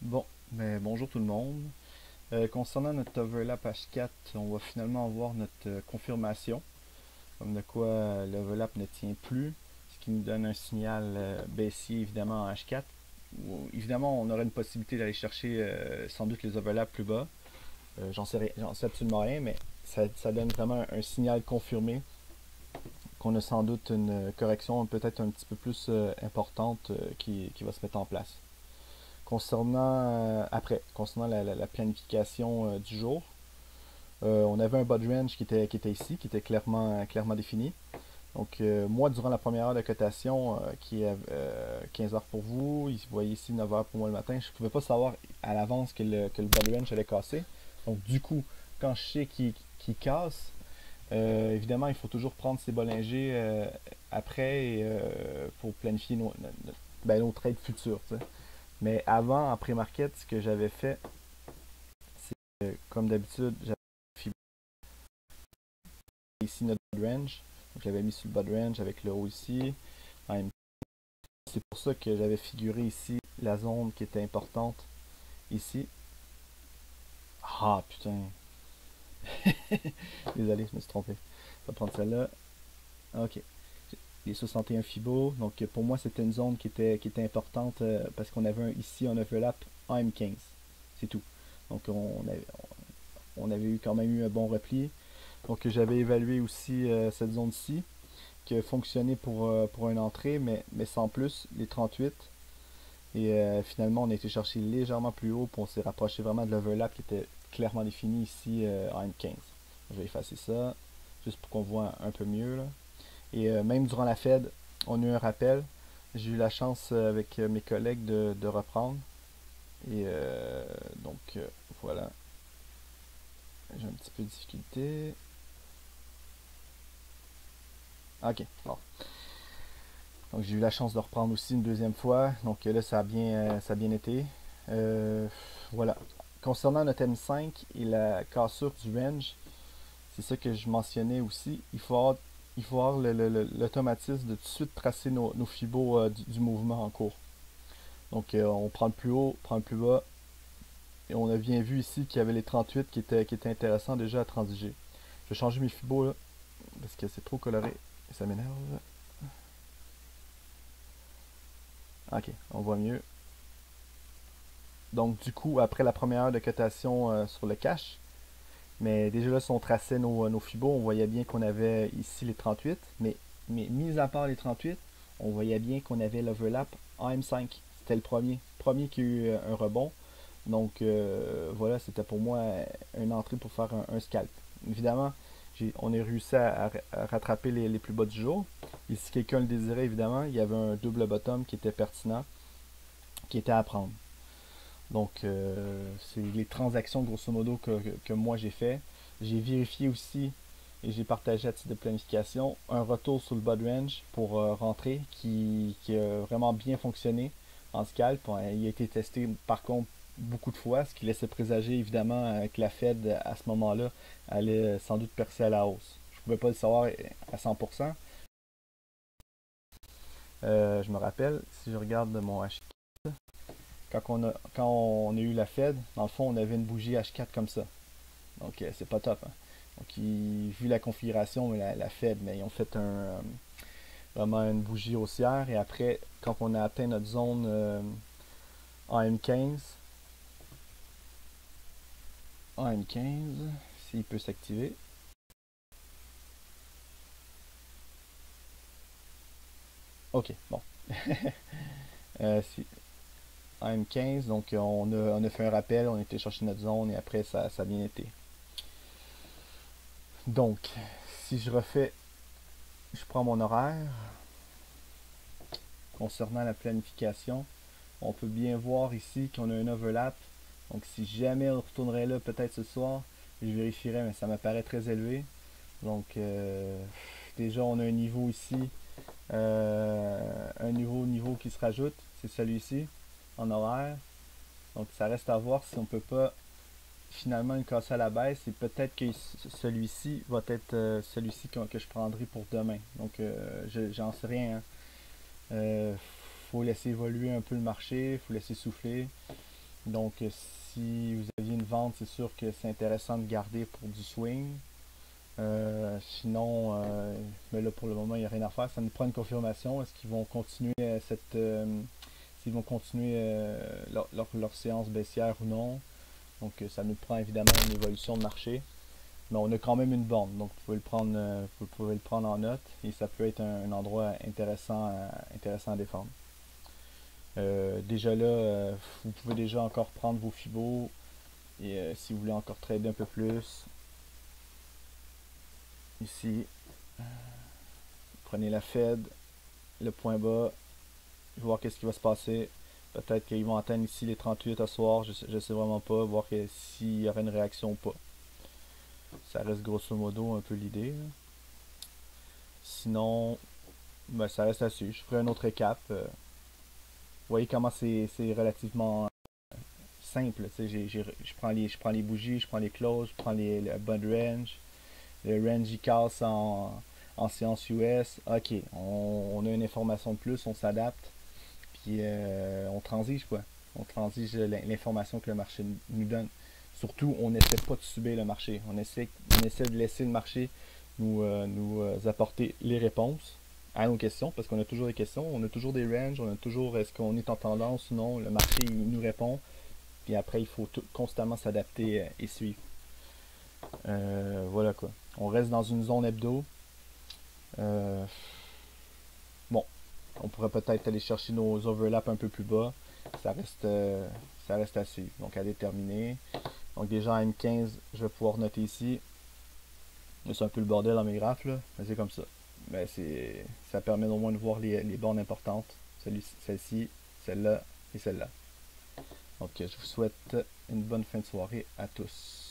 Bon, bonjour tout le monde. Concernant notre overlap H4, on va finalement avoir notre confirmation, comme de quoi l'overlap ne tient plus, ce qui nous donne un signal baissier évidemment en H4. Évidemment, on aurait une possibilité d'aller chercher sans doute les overlaps plus bas. J'en sais absolument rien, mais ça donne vraiment un signal confirmé qu'on a sans doute une correction peut-être un petit peu plus importante qui va se mettre en place. Concernant la planification du jour, on avait un bud range qui était ici, qui était clairement défini. Donc, moi, durant la première heure de cotation, qui est 15 heures pour vous, vous voyez ici 9 heures pour moi le matin, je ne pouvais pas savoir à l'avance que le bud range allait casser. Donc, du coup, quand je sais qu'il casse, évidemment, il faut toujours prendre ses Bollinger après pour planifier nos trades futurs. T'sais. Mais avant, en pré-market, ce que j'avais fait, c'est que, comme d'habitude, j'avais ici notre bud range. Donc, j'avais mis sur le bud range avec le haut ici. C'est pour ça que j'avais figuré ici la zone qui était importante ici. Ah, putain. Désolé, je me suis trompé. Je vais prendre celle-là. Ok. Les 61 Fibo. Donc, pour moi, c'était une zone qui était importante parce qu'on avait ici un overlap en M15. C'est tout. Donc, on avait eu quand même eu un bon repli. Donc j'avais évalué aussi cette zone-ci qui a fonctionné pour une entrée, mais sans plus, les 38. Et finalement, on a été chercher légèrement plus haut, puis on s'est rapproché vraiment de l'overlap qui était clairement défini ici en M15. Je vais effacer ça, juste pour qu'on voit un peu mieux. Là. Et même durant la Fed, on a eu un rappel. J'ai eu la chance avec mes collègues de reprendre. Et donc voilà, j'ai un petit peu de difficulté. Ok, bon. Donc j'ai eu la chance de reprendre aussi une deuxième fois. Donc là, ça a bien été. Euh, voilà. Concernant notre M5 et la cassure du range, c'est ça que je mentionnais aussi. Il faut avoir l'automatisme de tout de suite tracer nos fibos du mouvement en cours. Donc on prend le plus haut, prend le plus bas. Et on a bien vu ici qu'il y avait les 38 qui étaient intéressants déjà à transiger. Je vais changer mes fibos là, parce que c'est trop coloré et ça m'énerve. Ok, on voit mieux. Donc, du coup, après la première heure de cotation sur le cash, mais déjà là, si on traçait nos fibos, on voyait bien qu'on avait ici les 38. Mais mis à part les 38, on voyait bien qu'on avait l'overlap en M5. C'était le premier qui a eu un rebond. Donc, voilà, c'était pour moi une entrée pour faire un scalp. Évidemment, on a réussi à rattraper les plus bas du jour. Et si quelqu'un le désirait, évidemment, il y avait un double bottom qui était pertinent, qui était à prendre. Donc, c'est les transactions, grosso modo, que moi j'ai fait. J'ai vérifié aussi et j'ai partagé à titre de planification un retour sur le bud range pour rentrer qui a vraiment bien fonctionné en scalp. Il a été testé par contre beaucoup de fois, ce qui laissait présager évidemment que la Fed à ce moment-là allait sans doute percer à la hausse. Je ne pouvais pas le savoir à 100%. Je me rappelle, si je regarde mon H quand on a eu la Fed, dans le fond, on avait une bougie H4 comme ça. Donc, c'est pas top. Hein. Donc, vu la configuration, la Fed, mais ils ont fait vraiment une bougie haussière. Et après, quand on a atteint notre zone en M15, s'il peut s'activer. Ok, bon. Si, en M15, donc on a fait un rappel, on a été chercher notre zone et après, ça a bien été. Donc, si je prends mon horaire concernant la planification. On peut bien voir ici qu'on a un overlap. Donc si jamais on retournerait là peut-être ce soir, je vérifierais, mais ça m'apparaît très élevé. Donc déjà on a un niveau ici, un niveau qui se rajoute, c'est celui-ci en horaire. Donc ça reste à voir si on peut pas finalement le casser à la baisse et peut-être que celui-ci va être celui-ci que je prendrai pour demain. Donc j'en sais rien. Hein. Faut laisser évoluer un peu le marché, faut laisser souffler. Donc, si vous aviez une vente, c'est sûr que c'est intéressant de garder pour du swing. Sinon, mais là pour le moment, il n'y a rien à faire. Ça nous prend une confirmation. Est-ce qu'ils vont continuer s'ils vont continuer leur séance baissière ou non? Donc, ça nous prend évidemment une évolution de marché. Mais on a quand même une borne, donc vous pouvez le prendre en note et ça peut être un endroit intéressant à défendre. Déjà là, vous pouvez déjà encore prendre vos fibos et si vous voulez encore trader un peu plus, ici, prenez la Fed, le point bas, voir qu'est-ce qui va se passer. Peut-être qu'ils vont atteindre ici les 38 à soir, je sais vraiment pas, voir s'il y aurait une réaction ou pas. Ça reste grosso modo un peu l'idée. Sinon, ben, ça reste là-dessus. Je ferai un autre récap. Vous voyez comment c'est relativement simple. Je prends les bougies, je prends les closes, je prends le bud range. Le range il casse en séance US. Ok, on a une information de plus, on s'adapte. Puis on transige quoi. On transige l'information que le marché nous donne. Surtout, on n'essaie pas de subir le marché. On essaie de laisser le marché nous apporter les réponses à nos questions, parce qu'on a toujours des questions, on a toujours des ranges, on a toujours est-ce qu'on est en tendance ou non, le marché il nous répond, puis après il faut constamment s'adapter et suivre. Voilà quoi. On reste dans une zone hebdo. Euh, bon, on pourrait peut-être aller chercher nos overlaps un peu plus bas. Ça reste, euh, ça reste à suivre, donc à déterminer. Donc déjà à M15, je vais pouvoir noter ici. C'est un peu le bordel dans mes graphes, là, mais c'est comme ça. Mais ça permet au moins de voir les bornes importantes. Celle-ci, celle-là et celle-là. Donc je vous souhaite une bonne fin de soirée à tous.